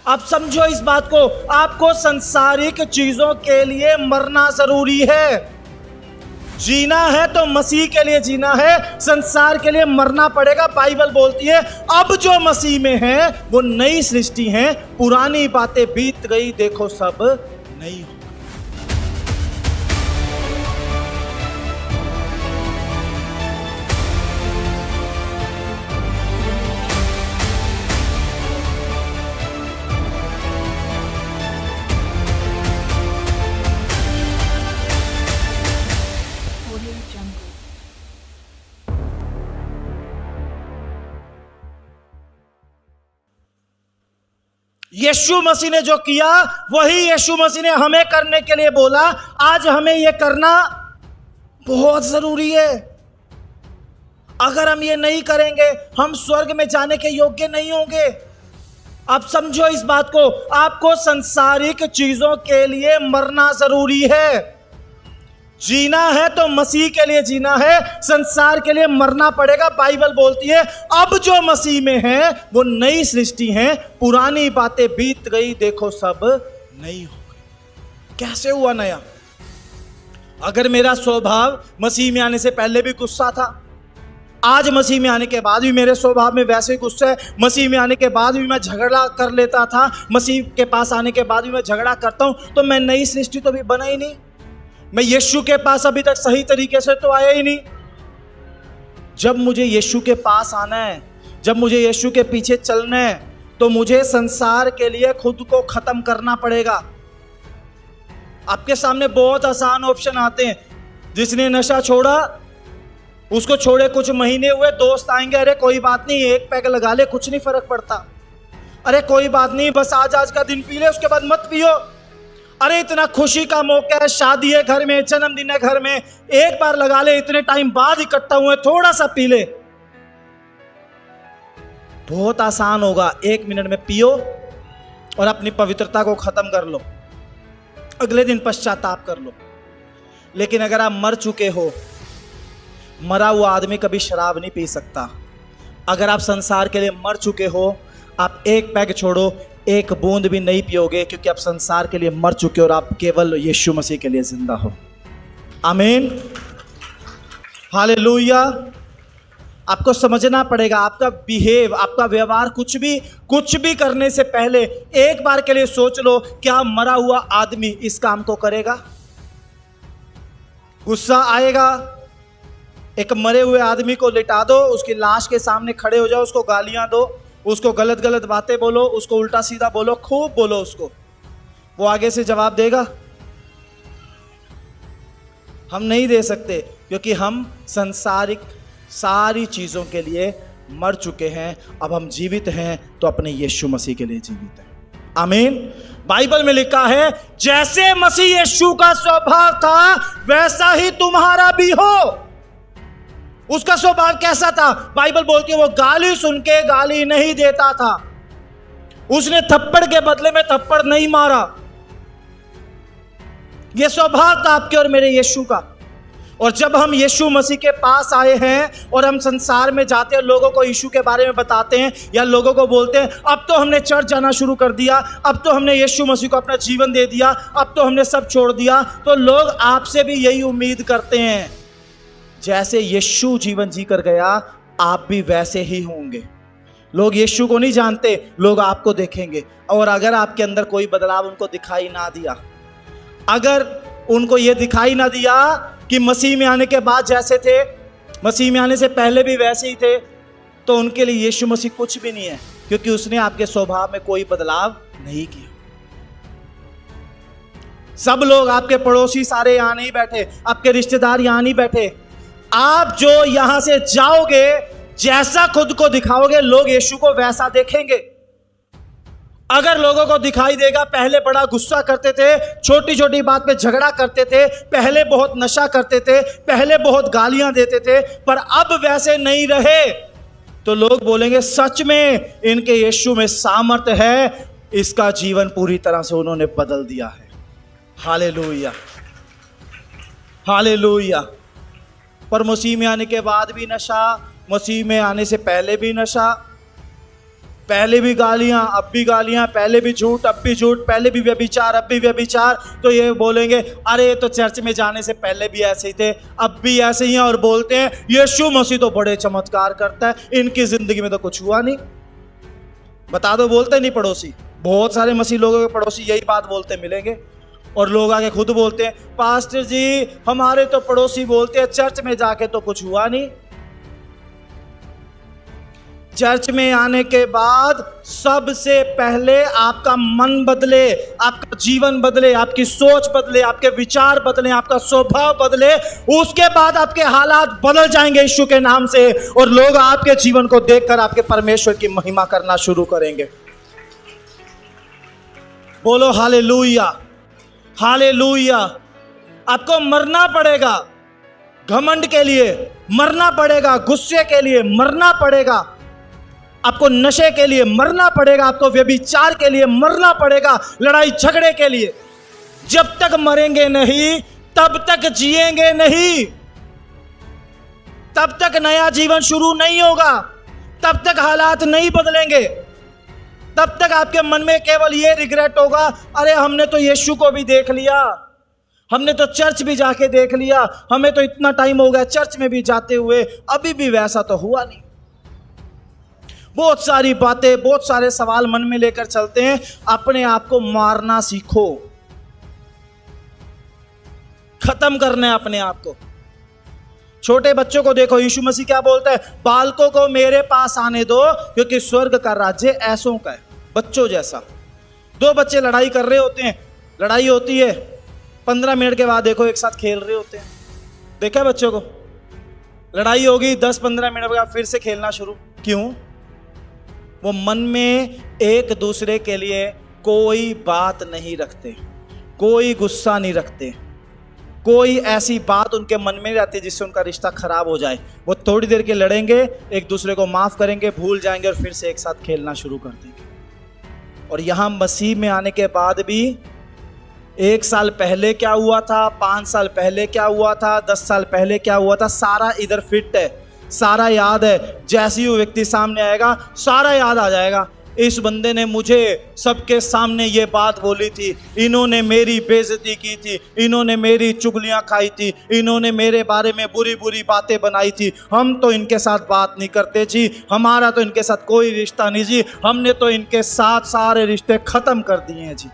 अब समझो इस बात को, आपको सांसारिक चीजों के लिए मरना जरूरी है। जीना है तो मसीह के लिए जीना है, संसार के लिए मरना पड़ेगा। बाइबल बोलती है अब जो मसीह में है वो नई सृष्टि है, पुरानी बातें बीत गई, देखो सब नई हो। यीशु मसीह ने जो किया वही यीशु मसीह ने हमें करने के लिए बोला। आज हमें यह करना बहुत जरूरी है। अगर हम ये नहीं करेंगे हम स्वर्ग में जाने के योग्य नहीं होंगे। अब समझो इस बात को, आपको सांसारिक चीजों के लिए मरना जरूरी है। जीना है तो मसीह के लिए जीना है, संसार के लिए मरना पड़ेगा। बाइबल बोलती है अब जो मसीह में है वो नई सृष्टि है, पुरानी बातें बीत गई, देखो सब नई हो गई। कैसे हुआ नया? अगर मेरा स्वभाव मसीह में आने से पहले भी गुस्सा था, आज मसीह में आने के बाद भी मेरे स्वभाव में वैसे गुस्सा है, मसीह में आने के बाद भी मैं झगड़ा कर लेता था, मसीह के पास आने के बाद भी मैं झगड़ा करता हूं, तो मैं नई सृष्टि तो भी बना ही नहीं। मैं यीशु के पास अभी तक सही तरीके से तो आया ही नहीं। जब मुझे यीशु के पास आना है, जब मुझे यीशु के पीछे चलना है, तो मुझे संसार के लिए खुद को खत्म करना पड़ेगा। आपके सामने बहुत आसान ऑप्शन आते हैं। जिसने नशा छोड़ा उसको छोड़े कुछ महीने हुए, दोस्त आएंगे, अरे कोई बात नहीं, एक पैक लगा ले, कुछ नहीं फर्क पड़ता। अरे कोई बात नहीं, बस आज का दिन पी ले, उसके बाद मत पियो। अरे इतना खुशी का मौका है, शादी है घर में, जन्मदिन है घर में, एक बार लगा ले, इतने टाइम बाद इकट्ठा हुए, थोड़ा सा पी ले। बहुत आसान होगा, 1 मिनट में पियो और अपनी पवित्रता को खत्म कर लो, अगले दिन पश्चाताप कर लो। लेकिन अगर आप मर चुके हो, मरा हुआ आदमी कभी शराब नहीं पी सकता। अगर आप संसार के लिए मर चुके हो, आप एक पैग छोड़ो, एक बूंद भी नहीं पियोगे, क्योंकि आप संसार के लिए मर चुके हो और आप केवल यीशु मसीह के लिए जिंदा हो। आमीन, हालेलुया। आपको समझना पड़ेगा, आपका बिहेव, आपका व्यवहार, कुछ भी करने से पहले एक बार के लिए सोच लो, क्या मरा हुआ आदमी इस काम को करेगा? गुस्सा आएगा, एक मरे हुए आदमी को लिटा दो, उसकी लाश के सामने खड़े हो जाओ, उसको गालियां दो, उसको गलत गलत बातें बोलो, उसको उल्टा सीधा बोलो, खूब बोलो उसको, वो आगे से जवाब देगा? हम नहीं दे सकते, क्योंकि हम संसारिक सारी चीजों के लिए मर चुके हैं। अब हम जीवित हैं तो अपने यीशु मसीह के लिए जीवित हैं। आमीन। बाइबल में लिखा है जैसे मसीह यीशु का स्वभाव था वैसा ही तुम्हारा भी हो। उसका स्वभाव कैसा था? बाइबल बोलती है वो गाली सुन के गाली नहीं देता था, उसने थप्पड़ के बदले में थप्पड़ नहीं मारा। यह स्वभाव था आपके और मेरे यीशु का। और जब हम यीशु मसीह के पास आए हैं और हम संसार में जाते हैं, लोगों को यीशु के बारे में बताते हैं या लोगों को बोलते हैं अब तो हमने चर्च जाना शुरू कर दिया, अब तो हमने यीशु मसीह को अपना जीवन दे दिया, अब तो हमने सब छोड़ दिया, तो लोग आपसे भी यही उम्मीद करते हैं जैसे यीशु जीवन जी कर गया आप भी वैसे ही होंगे। लोग यीशु को नहीं जानते, लोग आपको देखेंगे। और अगर आपके अंदर कोई बदलाव उनको दिखाई ना दिया, अगर उनको यह दिखाई ना दिया कि मसीह में आने के बाद जैसे थे, मसीह में आने से पहले भी वैसे ही थे, तो उनके लिए यीशु मसीह कुछ भी नहीं है, क्योंकि उसने आपके स्वभाव में कोई बदलाव नहीं किया। सब लोग, आपके पड़ोसी सारे यहां नहीं बैठे, आपके रिश्तेदार यहां नहीं बैठे, आप जो यहां से जाओगे, जैसा खुद को दिखाओगे, लोग यीशु को वैसा देखेंगे। अगर लोगों को दिखाई देगा पहले बड़ा गुस्सा करते थे, छोटी छोटी बात पे झगड़ा करते थे, पहले बहुत नशा करते थे, पहले बहुत गालियां देते थे, पर अब वैसे नहीं रहे, तो लोग बोलेंगे सच में इनके यीशु में सामर्थ्य है, इसका जीवन पूरी तरह से उन्होंने बदल दिया है। Hallelujah, hallelujah. पर मसीह में आने के बाद भी नशा, मसीह में आने से पहले भी नशा, पहले भी गालियां, अब भी गालियां, पहले भी झूठ, अब भी झूठ, पहले भी व्यभिचार, अब भी व्यभिचार। तो ये बोलेंगे अरे तो चर्च में जाने से पहले भी ऐसे ही थे, अब भी ऐसे ही हैं, और बोलते हैं यीशु मसीह तो बड़े चमत्कार करता है, इनकी जिंदगी में तो कुछ हुआ नहीं। बता दो, बोलते नहीं पड़ोसी? बहुत सारे मसीह लोगों के पड़ोसी यही बात बोलते मिलेंगे, और लोग आके खुद बोलते हैं पास्टर जी हमारे तो पड़ोसी बोलते हैं चर्च में जाके तो कुछ हुआ नहीं। चर्च में आने के बाद सबसे पहले आपका मन बदले, आपका जीवन बदले, आपकी सोच बदले, आपके विचार बदले, आपका स्वभाव बदले, उसके बाद आपके हालात बदल जाएंगे यीशु के नाम से, और लोग आपके जीवन को देखकर आपके परमेश्वर की महिमा करना शुरू करेंगे। बोलो हालेलुया, हालेलुया। आपको मरना पड़ेगा घमंड के लिए, मरना पड़ेगा गुस्से के लिए, मरना पड़ेगा आपको नशे के लिए, मरना पड़ेगा आपको व्यभिचार के लिए, मरना पड़ेगा लड़ाई झगड़े के लिए। जब तक मरेंगे नहीं तब तक जिएंगे नहीं, तब तक नया जीवन शुरू नहीं होगा, तब तक हालात नहीं बदलेंगे, तब तक आपके मन में केवल ये रिग्रेट होगा अरे हमने तो यीशु को भी देख लिया, हमने तो चर्च भी जाके देख लिया, हमें तो इतना टाइम हो गया चर्च में भी जाते हुए, अभी भी वैसा तो हुआ नहीं। बहुत सारी बातें, बहुत सारे सवाल मन में लेकर चलते हैं। अपने आप को मारना सीखो, खत्म करना है अपने आप को। छोटे बच्चों को देखो, यीशु मसीह क्या बोलता है, बालकों को मेरे पास आने दो क्योंकि स्वर्ग का राज्य ऐसों का है। बच्चों जैसा। दो बच्चे लड़ाई कर रहे होते हैं, लड़ाई होती है, 15 मिनट के बाद देखो एक साथ खेल रहे होते हैं। देखा है बच्चों को? लड़ाई होगी 10-15 मिनट के बाद फिर से खेलना शुरू। क्यों? वो मन में एक दूसरे के लिए कोई बात नहीं रखते, कोई गुस्सा नहीं रखते, कोई ऐसी बात उनके मन में नहीं रहती जिससे उनका रिश्ता खराब हो जाए। वो थोड़ी देर के लड़ेंगे, एक दूसरे को माफ करेंगे, भूल जाएंगे और फिर से एक साथ खेलना शुरू कर देंगे। और यहाँ मसीह में आने के बाद भी 1 साल पहले क्या हुआ था, 5 साल पहले क्या हुआ था, 10 साल पहले क्या हुआ था, सारा इधर फिट है, सारा याद है। जैसे ही वो व्यक्ति सामने आएगा सारा याद आ जाएगा। इस बंदे ने मुझे सबके सामने ये बात बोली थी, इन्होंने मेरी बेइज्जती की थी, इन्होंने मेरी चुगलियां खाई थी, इन्होंने मेरे बारे में बुरी बुरी बातें बनाई थी, हम तो इनके साथ बात नहीं करते जी, हमारा तो इनके साथ कोई रिश्ता नहीं जी, हमने तो इनके साथ सारे रिश्ते खत्म कर दिए हैं जी।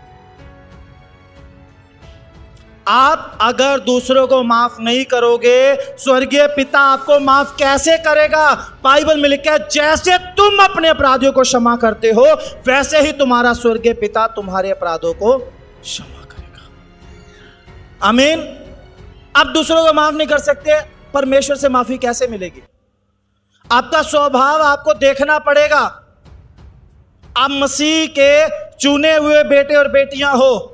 आप अगर दूसरों को माफ नहीं करोगे, स्वर्गीय पिता आपको माफ कैसे करेगा? बाइबल में लिखा है जैसे तुम अपने अपराधियों को क्षमा करते हो वैसे ही तुम्हारा स्वर्गीय पिता तुम्हारे अपराधों को क्षमा करेगा। आमीन। आप दूसरों को माफ नहीं कर सकते, परमेश्वर से माफी कैसे मिलेगी? आपका स्वभाव आपको देखना पड़ेगा। आप मसीह के चुने हुए बेटे और बेटियां हो,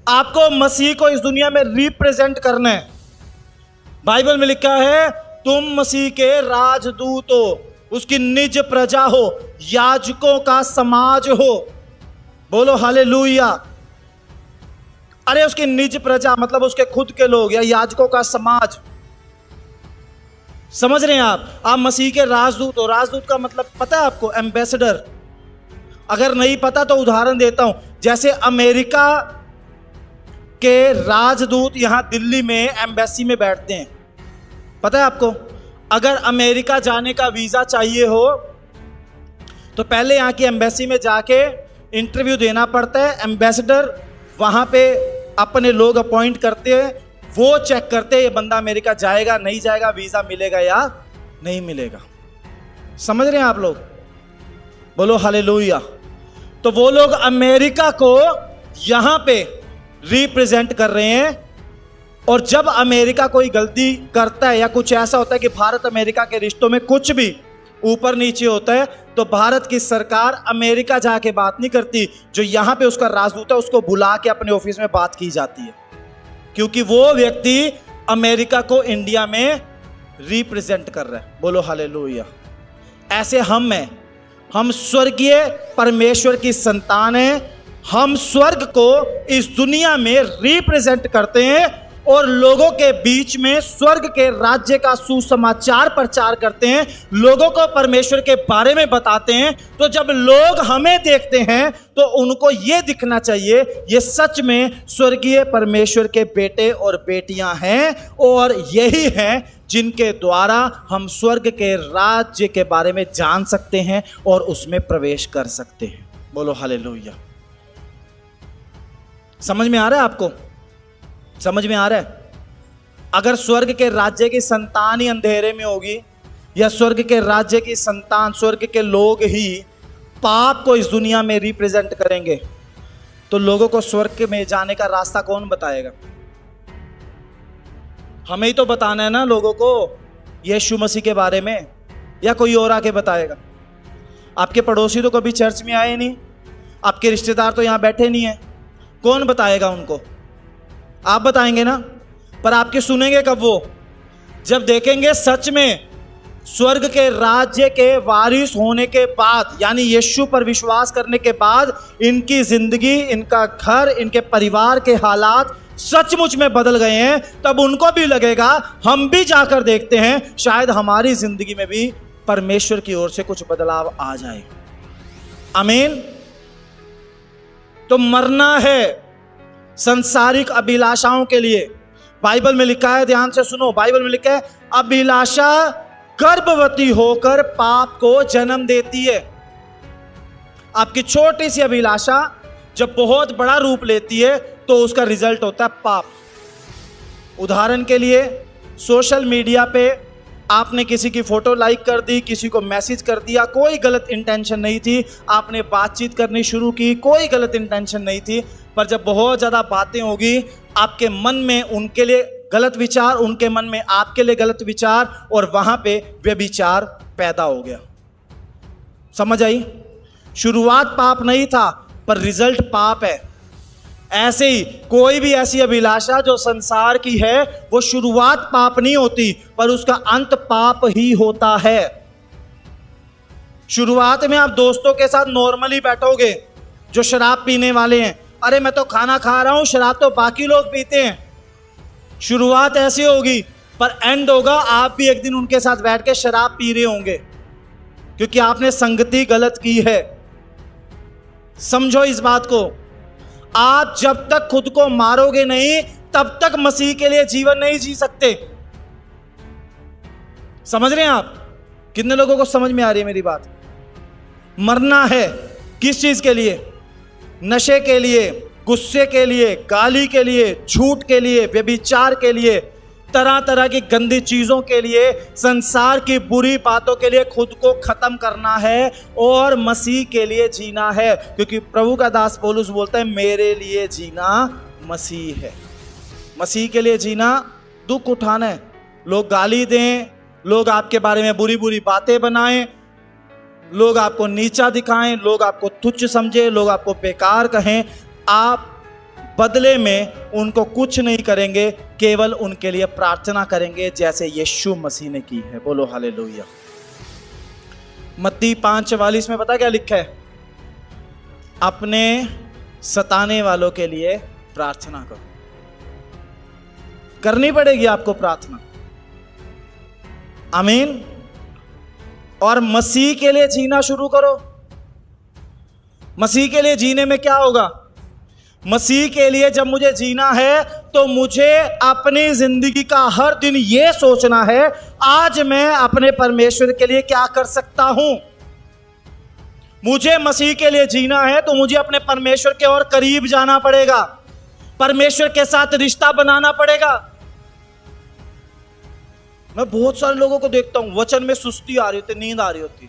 आपको मसीह को इस दुनिया में रिप्रेजेंट करना है। बाइबल में लिखा है तुम मसीह के राजदूत हो, उसकी निज प्रजा हो, याजकों का समाज हो। बोलो हालेलुया। अरे उसकी निज प्रजा मतलब उसके खुद के लोग, या याजकों का समाज। समझ रहे हैं आप मसीह के राजदूत हो। राजदूत का मतलब पता है आपको? एम्बेसडर। अगर नहीं पता तो उदाहरण देता हूं। जैसे अमेरिका के राजदूत यहां दिल्ली में एम्बेसी में बैठते हैं, पता है आपको? अगर अमेरिका जाने का वीजा चाहिए हो तो पहले यहां की एम्बेसी में जाके इंटरव्यू देना पड़ता है। एम्बेसडर वहां पे अपने लोग अपॉइंट करते हैं, वो चेक करते हैं ये बंदा अमेरिका जाएगा नहीं जाएगा, वीजा मिलेगा या नहीं मिलेगा। समझ रहे हैं आप लोग? बोलो हालेलुया। तो वो लोग अमेरिका को यहां पे रिप्रेजेंट कर रहे हैं, और जब अमेरिका कोई गलती करता है या कुछ ऐसा होता है कि भारत अमेरिका के रिश्तों में कुछ भी ऊपर नीचे होता है, तो भारत की सरकार अमेरिका जाके बात नहीं करती। जो यहां पे उसका राजदूत है उसको बुला के अपने ऑफिस में बात की जाती है, क्योंकि वो व्यक्ति अमेरिका को इंडिया में रिप्रेजेंट कर रहा है। बोलो हालेलुया। ऐसे हम हैं, हम स्वर्गीय परमेश्वर की संतान हैं। हम स्वर्ग को इस दुनिया में रिप्रेजेंट करते हैं, और लोगों के बीच में स्वर्ग के राज्य का सुसमाचार प्रचार करते हैं, लोगों को परमेश्वर के बारे में बताते हैं, तो जब लोग हमें देखते हैं तो उनको यह दिखना चाहिए ये सच में स्वर्गीय परमेश्वर के बेटे और बेटियां हैं, और यही हैं जिनके द्वारा हम स्वर्ग के राज्य के बारे में जान सकते हैं और उसमें प्रवेश कर सकते हैं। बोलो हालेलुया। समझ में आ रहा है आपको? समझ में आ रहा है? अगर स्वर्ग के राज्य की संतान ही अंधेरे में होगी, या स्वर्ग के राज्य की संतान, स्वर्ग के लोग ही पाप को इस दुनिया में रिप्रेजेंट करेंगे, तो लोगों को स्वर्ग में जाने का रास्ता कौन बताएगा? हमें ही तो बताना है ना लोगों को यीशु मसीह के बारे में, या कोई और आके बताएगा? आपके पड़ोसी तो कभी चर्च में आए नहीं, आपके रिश्तेदार तो यहां बैठे नहीं है, कौन बताएगा उनको? आप बताएंगे ना। पर आपके सुनेंगे कब वो? जब देखेंगे सच में स्वर्ग के राज्य के वारिस होने के बाद, यानी यीशु पर विश्वास करने के बाद इनकी जिंदगी, इनका घर, इनके परिवार के हालात सचमुच में बदल गए हैं, तब उनको भी लगेगा हम भी जाकर देखते हैं, शायद हमारी जिंदगी में भी परमेश्वर की ओर से कुछ बदलाव आ जाए। आमीन। तो मरना है संसारिक अभिलाषाओं के लिए। बाइबल में लिखा है, ध्यान से सुनो, बाइबल में लिखा है, अभिलाषा गर्भवती होकर पाप को जन्म देती है। आपकी छोटी सी अभिलाषा जब बहुत बड़ा रूप लेती है तो उसका रिजल्ट होता है पाप। उदाहरण के लिए, सोशल मीडिया पे आपने किसी की फोटो लाइक कर दी, किसी को मैसेज कर दिया, कोई गलत इंटेंशन नहीं थी, आपने बातचीत करनी शुरू की, कोई गलत इंटेंशन नहीं थी, पर जब बहुत ज़्यादा बातें होगी, आपके मन में उनके लिए गलत विचार, उनके मन में आपके लिए गलत विचार, और वहाँ पे व्यभिचार पैदा हो गया। समझ आई? शुरुआत पाप नहीं था पर रिजल्ट पाप है। ऐसे ही कोई भी ऐसी अभिलाषा जो संसार की है, वो शुरुआत पाप नहीं होती पर उसका अंत पाप ही होता है। शुरुआत में आप दोस्तों के साथ नॉर्मली बैठोगे, जो शराब पीने वाले हैं, अरे मैं तो खाना खा रहा हूं, शराब तो बाकी लोग पीते हैं। शुरुआत ऐसी होगी पर एंड होगा आप भी एक दिन उनके साथ बैठ के शराब पी रहे होंगे, क्योंकि आपने संगति गलत की है। समझो इस बात को, आप जब तक खुद को मारोगे नहीं तब तक मसीह के लिए जीवन नहीं जी सकते। समझ रहे हैं आप? कितने लोगों को समझ में आ रही है मेरी बात? मरना है किस चीज के लिए? नशे के लिए, गुस्से के लिए, गाली के लिए, झूठ के लिए, व्यभिचार के लिए, तरह तरह की गंदी चीजों के लिए, संसार की बुरी बातों के लिए खुद को खत्म करना है और मसीह के लिए जीना है। क्योंकि प्रभु का दास पौलुस बोलता है, मेरे लिए जीना मसीह है। मसीह के लिए जीना दुख उठाना है। लोग गाली दें, लोग आपके बारे में बुरी बुरी बातें बनाएं, लोग आपको नीचा दिखाएं, लोग आपको तुच्छ समझें, लोग आपको बेकार कहें, आप बदले में उनको कुछ नहीं करेंगे, केवल उनके लिए प्रार्थना करेंगे जैसे यीशु मसीह ने की है। बोलो हालेलुया। मत्ती 5:44 में पता क्या लिखा है? अपने सताने वालों के लिए प्रार्थना करो। करनी पड़ेगी आपको प्रार्थना। आमीन। और मसीह के लिए जीना शुरू करो। मसीह के लिए जीने में क्या होगा? मसीह के लिए जब मुझे जीना है तो मुझे अपनी जिंदगी का हर दिन यह सोचना है, आज मैं अपने परमेश्वर के लिए क्या कर सकता हूं। मुझे मसीह के लिए जीना है तो मुझे अपने परमेश्वर के और करीब जाना पड़ेगा, परमेश्वर के साथ रिश्ता बनाना पड़ेगा। मैं बहुत सारे लोगों को देखता हूं, वचन में सुस्ती आ रही होती, नींद आ रही होती।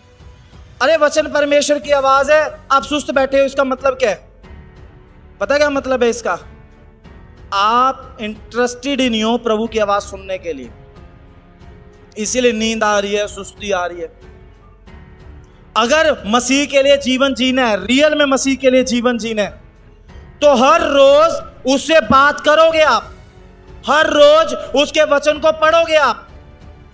अरे वचन परमेश्वर की आवाज है, आप सुस्त बैठे हो, इसका मतलब क्या है? पता क्या मतलब है इसका? आप इंटरेस्टेड ही नहीं हो प्रभु की आवाज सुनने के लिए, इसीलिए नींद आ रही है, सुस्ती आ रही है। अगर मसीह के लिए जीवन जीना है, रियल में मसीह के लिए जीवन जीना है, तो हर रोज उससे बात करोगे आप, हर रोज उसके वचन को पढ़ोगे आप,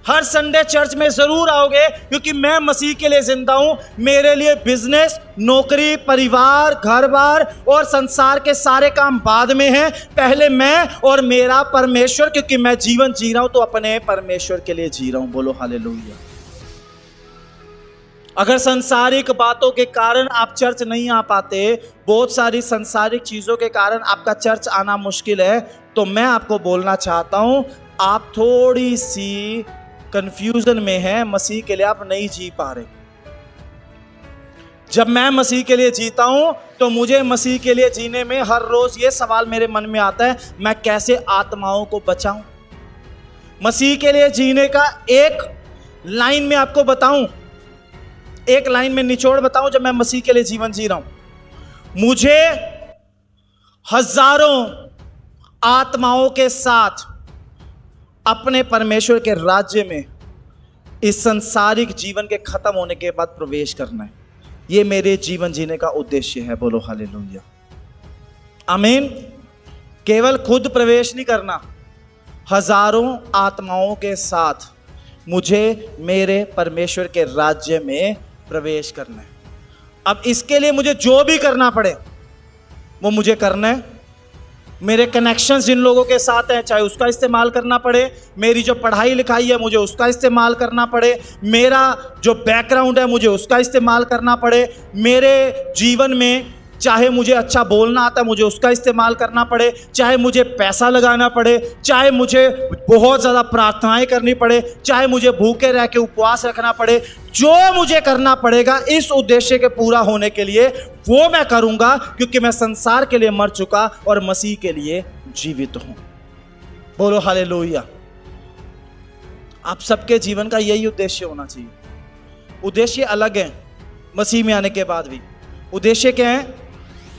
हर संडे चर्च में जरूर आओगे, क्योंकि मैं मसीह के लिए जिंदा हूं। मेरे लिए बिजनेस, नौकरी, परिवार, घर बार और संसार के सारे काम बाद में हैं। पहले मैं और मेरा परमेश्वर, क्योंकि मैं जीवन जी रहा हूं तो अपने परमेश्वर के लिए जी रहा हूं। बोलो हालेलुया। अगर सांसारिक बातों के कारण आप चर्च नहीं आ पाते, बहुत सारी सांसारिक चीजों के कारण आपका चर्च आना मुश्किल है, तो मैं आपको बोलना चाहता हूं, आप थोड़ी सी कंफ्यूजन में हैं, मसीह के लिए आप नहीं जी पा रहे। जब मैं मसीह के लिए जीता हूं तो मुझे मसीह के लिए जीने में हर रोज ये सवाल मेरे मन में आता है, मैं कैसे आत्माओं को बचाऊं। मसीह के लिए जीने का एक लाइन में आपको बताऊं, एक लाइन में निचोड़ बताऊं, जब मैं मसीह के लिए जीवन जी रहा हूं, मुझे हजारों आत्माओं के साथ अपने परमेश्वर के राज्य में इस संसारिक जीवन के खत्म होने के बाद प्रवेश करना है। ये मेरे जीवन जीने का उद्देश्य है। बोलो हालेलुया, आमीन। केवल खुद प्रवेश नहीं करना, हजारों आत्माओं के साथ मुझे मेरे परमेश्वर के राज्य में प्रवेश करना है। अब इसके लिए मुझे जो भी करना पड़े वो मुझे करना है। मेरे कनेक्शंस जिन लोगों के साथ हैं, चाहे उसका इस्तेमाल करना पड़े, मेरी जो पढ़ाई लिखाई है मुझे उसका इस्तेमाल करना पड़े, मेरा जो बैकग्राउंड है मुझे उसका इस्तेमाल करना पड़े, मेरे जीवन में चाहे मुझे अच्छा बोलना आता है मुझे उसका इस्तेमाल करना पड़े, चाहे मुझे पैसा लगाना पड़े, चाहे मुझे बहुत ज़्यादा प्रार्थनाएं करनी पड़े, चाहे मुझे भूखे रह के उपवास रखना पड़े, जो मुझे करना पड़ेगा इस उद्देश्य के पूरा होने के लिए वो मैं करूंगा, क्योंकि मैं संसार के लिए मर चुका और मसीह के लिए जीवित हूं। बोलो हालेलुया। आप सबके जीवन का यही उद्देश्य होना चाहिए। उद्देश्य अलग है मसीह में आने के बाद भी। उद्देश्य क्या है?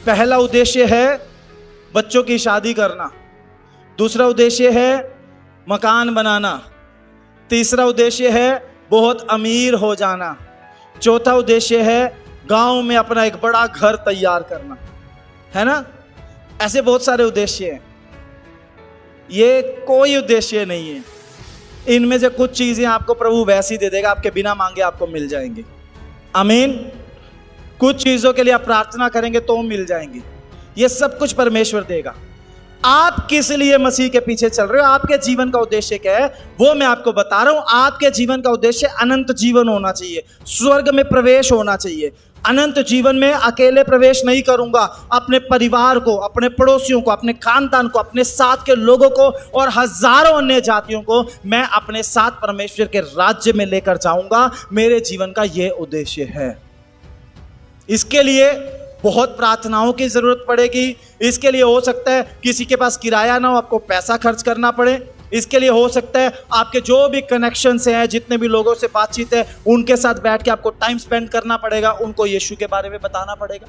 पहला उद्देश्य है बच्चों की शादी करना, दूसरा उद्देश्य है मकान बनाना, तीसरा उद्देश्य है बहुत अमीर हो जाना, चौथा उद्देश्य है गांव में अपना एक बड़ा घर तैयार करना, है ना। ऐसे बहुत सारे उद्देश्य हैं। ये कोई उद्देश्य नहीं है। इनमें से कुछ चीजें आपको प्रभु वैसी दे देगा, आपके बिना मांगे आपको मिल जाएंगे। आमीन। कुछ चीजों के लिए आप प्रार्थना करेंगे तो मिल जाएंगे। ये सब कुछ परमेश्वर देगा। आप किस लिए मसीह के पीछे चल रहे हो, आपके जीवन का उद्देश्य क्या है, वो मैं आपको बता रहा हूं। आपके जीवन का उद्देश्य अनंत जीवन होना चाहिए, स्वर्ग में प्रवेश होना चाहिए। अनंत जीवन में अकेले प्रवेश नहीं करूंगा, अपने परिवार को, अपने पड़ोसियों को, अपने खानदान को, अपने साथ के लोगों को और हजारों अन्य जातियों को मैं अपने साथ परमेश्वर के राज्य में लेकर जाऊंगा। मेरे जीवन का यह उद्देश्य है। इसके लिए बहुत प्रार्थनाओं की जरूरत पड़ेगी। इसके लिए हो सकता है किसी के पास किराया ना हो, आपको पैसा खर्च करना पड़े। इसके लिए हो सकता है आपके जो भी कनेक्शन से हैं, जितने भी लोगों से बातचीत है, उनके साथ बैठ के आपको टाइम स्पेंड करना पड़ेगा, उनको यीशु के बारे में बताना पड़ेगा।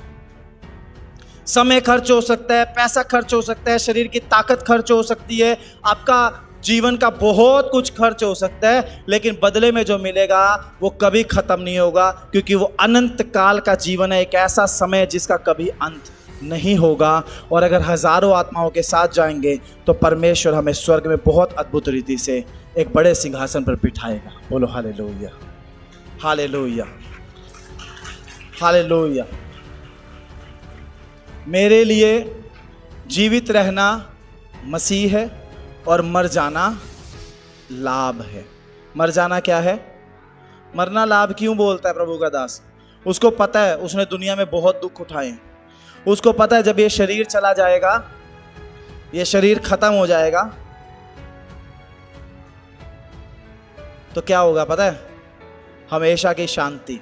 समय खर्च हो सकता है, पैसा खर्च हो सकता है, शरीर की ताकत खर्च हो सकती है, आपका जीवन का बहुत कुछ खर्च हो सकता है, लेकिन बदले में जो मिलेगा वो कभी खत्म नहीं होगा, क्योंकि वो अनंत काल का जीवन है। एक ऐसा समय जिसका कभी अंत नहीं होगा। और अगर हजारों आत्माओं के साथ जाएंगे तो परमेश्वर हमें स्वर्ग में बहुत अद्भुत रीति से एक बड़े सिंहासन पर बिठाएगा। बोलो हालेलुया, हालेलुया, हालेलुया। मेरे लिए जीवित रहना मसीह है और मर जाना लाभ है। मर जाना क्या है? मरना लाभ क्यों बोलता है प्रभु का दास? उसको पता है, उसने दुनिया में बहुत दुख उठाए हैं। उसको पता है जब ये शरीर चला जाएगा, ये शरीर खत्म हो जाएगा, तो क्या होगा पता है? हमेशा की शांति।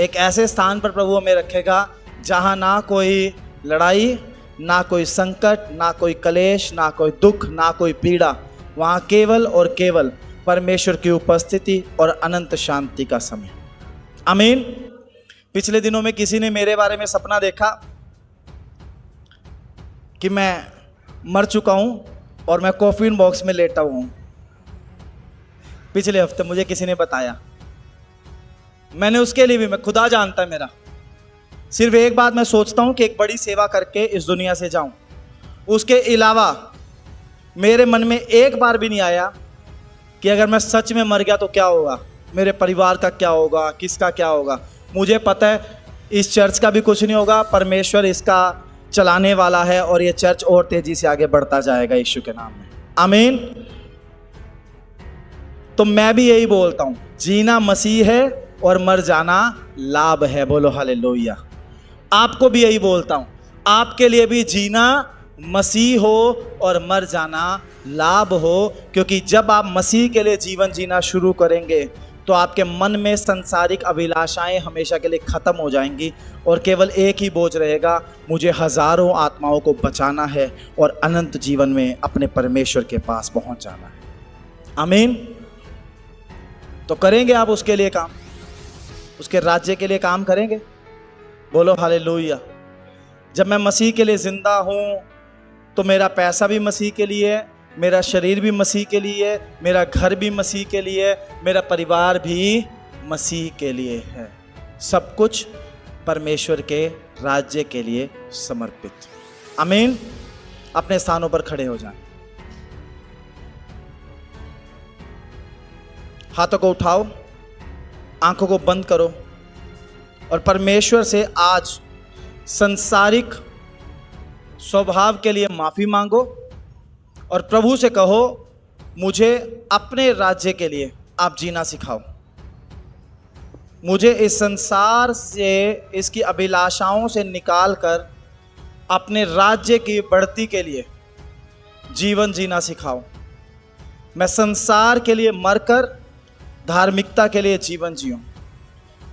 एक ऐसे स्थान पर प्रभु हमें रखेगा जहां ना कोई लड़ाई, ना कोई संकट, ना कोई कलेश, ना कोई दुख, ना कोई पीड़ा। वहाँ केवल और केवल परमेश्वर की उपस्थिति और अनंत शांति का समय। आमीन। पिछले दिनों में किसी ने मेरे बारे में सपना देखा कि मैं मर चुका हूँ और मैं कॉफिन बॉक्स में लेटा हुआ हूँ। पिछले हफ्ते मुझे किसी ने बताया। मैंने उसके लिए भी, मैं खुदा जानता है मेरा, सिर्फ एक बात मैं सोचता हूं कि एक बड़ी सेवा करके इस दुनिया से जाऊं। उसके अलावा मेरे मन में एक बार भी नहीं आया कि अगर मैं सच में मर गया तो क्या होगा, मेरे परिवार का क्या होगा, किसका क्या होगा। मुझे पता है इस चर्च का भी कुछ नहीं होगा, परमेश्वर इसका चलाने वाला है और ये चर्च और तेजी से आगे बढ़ता जाएगा यीशु के नाम में, आमीन। तो मैं भी यही बोलता हूं, जीना मसीह है और मर जाना लाभ है। बोलो हालेलुया। आपको भी यही बोलता हूं, आपके लिए भी जीना मसीह हो और मर जाना लाभ हो, क्योंकि जब आप मसीह के लिए जीवन जीना शुरू करेंगे तो आपके मन में संसारिक अभिलाषाएं हमेशा के लिए ख़त्म हो जाएंगी और केवल एक ही बोझ रहेगा, मुझे हज़ारों आत्माओं को बचाना है और अनंत जीवन में अपने परमेश्वर के पास पहुंच जाना है, आमीन। तो करेंगे आप उसके लिए काम, उसके राज्य के लिए काम करेंगे। बोलो हालेलुया। जब मैं मसीह के लिए ज़िंदा हूँ तो मेरा पैसा भी मसीह के लिए है, मेरा शरीर भी मसीह के लिए है, मेरा घर भी मसीह के लिए है, मेरा परिवार भी मसीह के लिए है। सब कुछ परमेश्वर के राज्य के लिए समर्पित, आमीन। अपने स्थानों पर खड़े हो जाएं, हाथों को उठाओ, आंखों को बंद करो और परमेश्वर से आज संसारिक स्वभाव के लिए माफ़ी मांगो और प्रभु से कहो, मुझे अपने राज्य के लिए आप जीना सिखाओ। मुझे इस संसार से, इसकी अभिलाषाओं से निकालकर अपने राज्य की बढ़ती के लिए जीवन जीना सिखाओ। मैं संसार के लिए मरकर धार्मिकता के लिए जीवन जीऊं।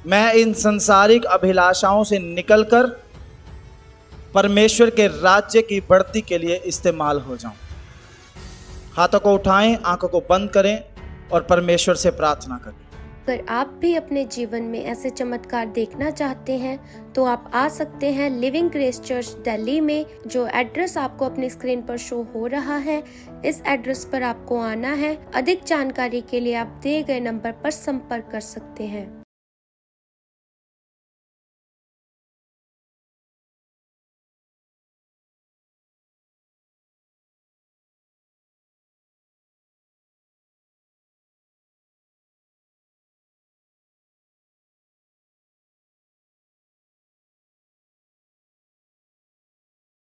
मैं इन संसारिक अभिलाषाओं से निकलकर परमेश्वर के राज्य की बढ़ती के लिए इस्तेमाल हो जाऊं। हाथों को उठाएं, आंखों को बंद करें और परमेश्वर से प्रार्थना करें। अगर आप भी अपने जीवन में ऐसे चमत्कार देखना चाहते हैं तो आप आ सकते हैं लिविंग ग्रेस चर्च दिल्ली में, जो एड्रेस आपको अपनी स्क्रीन पर शो हो रहा है। इस एड्रेस पर आपको आना है। अधिक जानकारी के लिए आप दिए गए नंबर पर संपर्क कर सकते हैं।